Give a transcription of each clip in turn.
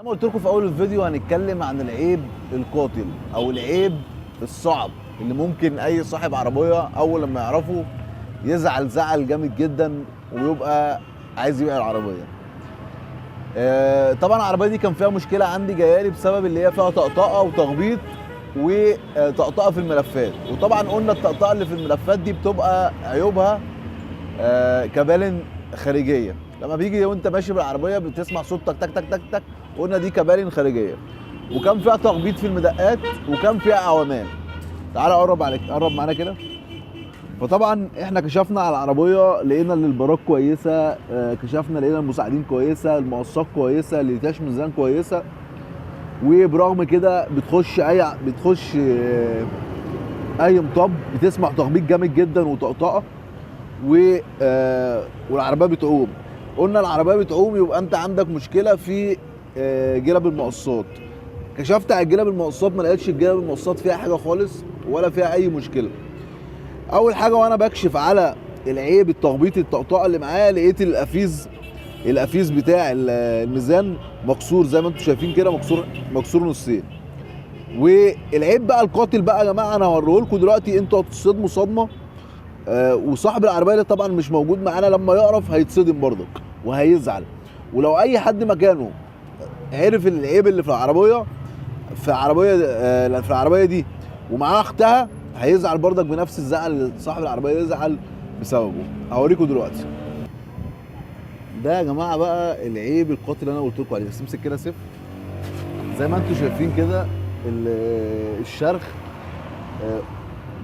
زي ما قلت لكم في اول الفيديو هنتكلم عن العيب القاتل او العيب الصعب اللي ممكن اي صاحب عربيه اول لما يعرفه يزعل زعل جامد جدا ويبقى عايز يبيع العربيه. طبعا العربيه دي كان فيها مشكله عندي جايه لي بسبب اللي هي فيها طقطقه وتخبيط وطقطقه في الملفات، وطبعا قلنا الطقطقه اللي في الملفات دي بتبقى عيوبها كبالن خارجيه. لما بيجي وانت ماشي بالعربيه بتسمع صوت تك تك تك تك تك، قلنا دي كبالن خارجيه. وكان فيها تخبيط في المدقات وكان فيها عوامات. تعالى قرب معانا كده. فطبعا احنا كشفنا على العربيه لقينا ان البراك كويسه، كشفنا لقينا المساعدين كويسه، المقصات كويسه، الاتاش ميزان كويسه. وبرغم كده بتخش اي مطب بتسمع تخبيط جامد جدا وطقطقه والعربيه بتعوم. قلنا العربيه بتعوم يبقى انت عندك مشكله في جلب المقصات. كشفت على جلب المقصات ما لقيتش الجلب المقصات فيها حاجه خالص ولا فيها اي مشكله. اول حاجه وانا بكشف على العيب التخبيط الطقطقه اللي معايا لقيت القفيز بتاع الميزان مكسور زي ما انتم شايفين كده، مكسور نصين. والعيب بقى القاتل بقى يا جماعه انا هوريه لكم دلوقتي، انتوا هتصدموا صدمه. وصاحب العربيه اللي طبعا مش موجود معانا لما يعرف هيتصدم برضك وهيزعل. ولو اي حد مكانه عرف العيب اللي في العربيه دي ومعاه اختها هيزعل برضك بنفس الزعل اللي صاحب العربيه يزعل بسببه. هوريكم دلوقتي. ده يا جماعه بقى العيب القاتل اللي انا قلت لكم عليه. بس امسك كده سيف. زي ما انتم شايفين كده الشرخ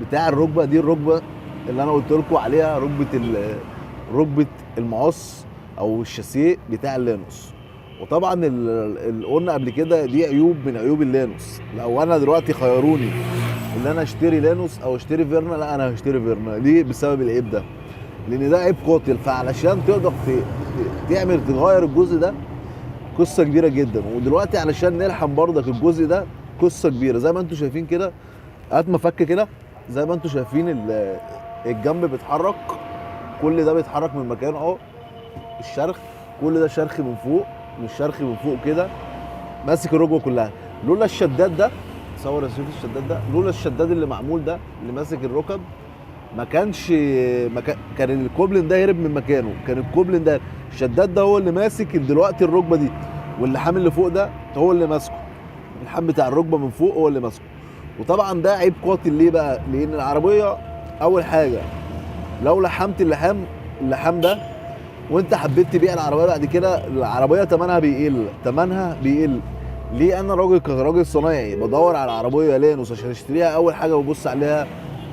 بتاع الركبه دي، الركبه اللي انا قلت لكم عليها ركبه المقص او الشاسيه بتاع اللانوس. وطبعا اللي قلنا قبل كده دي عيوب من عيوب اللانوس. لو انا دلوقتي خيروني ان انا اشتري لانوس او اشتري فيرنا، لا انا هشتري فيرنا. ليه؟ بسبب العيب ده، لان ده عيب قاتل. فعلشان تقدر تغير الجزء ده قصه كبيره جدا. ودلوقتي علشان نلحم برضك الجزء ده قصه كبيره. زي ما انتم شايفين كده، هات مفك كده. زي ما انتم شايفين الجنب بيتحرك، كل ده بيتحرك من مكانه اهو. الشرخ كل ده شرخ من فوق، مش شرخ من فوق كده ماسك الركبه كلها. لولا الشداد ده، صور يا سيدي الشداد ده، لولا الشداد اللي معمول ده اللي ماسك الركب كان الكوبلين ده هرب من مكانه. كان الكوبلين ده الشداد ده هو اللي ماسك دلوقتي الركبه دي، واللحام اللي فوق ده هو اللي ماسكه. اللحام بتاع الركبه من فوق هو اللي ماسكه. وطبعا ده عيب قاتل. ليه بقى؟ لان العربيه اول حاجه لو لحمت اللحام ده وانت حبيت تبيع العربيه بعد كده، العربيه ثمنها بيقل. ليه؟ انا كراجل صنايعي بدور على العربيه لانوس عشان اشتريها. اول حاجه ببص عليها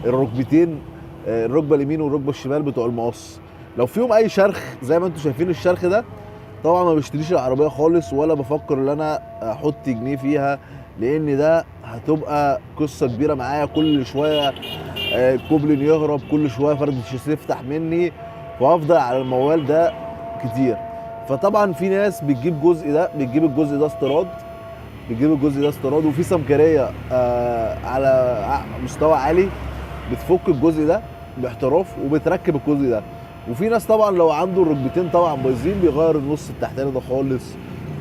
الركبتين، الركبه اليمين والركبه الشمال بتوع المقص. لو فيهم اي شرخ زي ما انتم شايفين الشرخ ده، طبعا ما بشتريش العربيه خالص ولا بفكر ان انا احط جنيه فيها، لان ده هتبقى قصه كبيره معايا. كل شويه الكوبلين يهرب، كل شويه فرد الشاسيه يفتح مني، وافضل على الموال ده كتير. فطبعا في ناس بتجيب الجزء ده استيراد، وفي سمكريه على مستوى عالي بتفك الجزء ده باحتراف وبتركب الجزء ده. وفي ناس طبعا لو عنده الركبتين طبعا بايظين بيغير النص التحتاني ده خالص،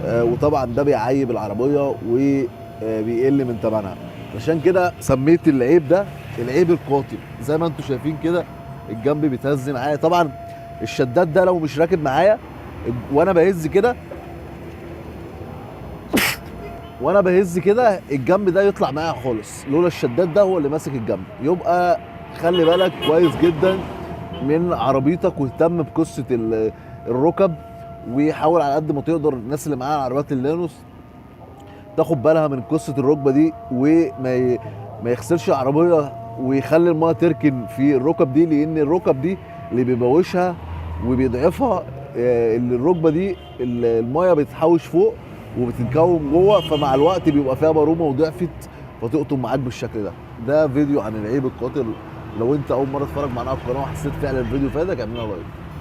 وطبعا ده بيعيب العربيه وبيقل من ثمنها. عشان كده سميت العيب ده العيب القاتل. زي ما انتم شايفين كده الجنب بيتهز معايا. طبعا الشداد ده لو مش راكب معايا وانا بهز كده الجنب ده يطلع معايا خالص. لولا الشداد ده هو اللي ماسك الجنب. يبقى خلي بالك كويس جدا من عربيتك واهتم بقصه الركب، وحاول على قد ما تقدر الناس اللي معاها عربيات اللانوس تاخد بالها من قصه الركبه دي، وما يغسلش العربيه ويخلي الميه تركن في الركب دي، لان الركب دي اللي بيبوشها وبيضعفها اللي الركبه دي الميه بتتحوش فوق وبتتكون جوه، فمع الوقت بيبقى فيها برومه وضعفت فتقطم معاك بالشكل ده. ده فيديو عن العيب القاتل. لو انت اول مره تتفرج معانا على القناه وحسيت فعلا الفيديو فادك اعمل لنا لايك.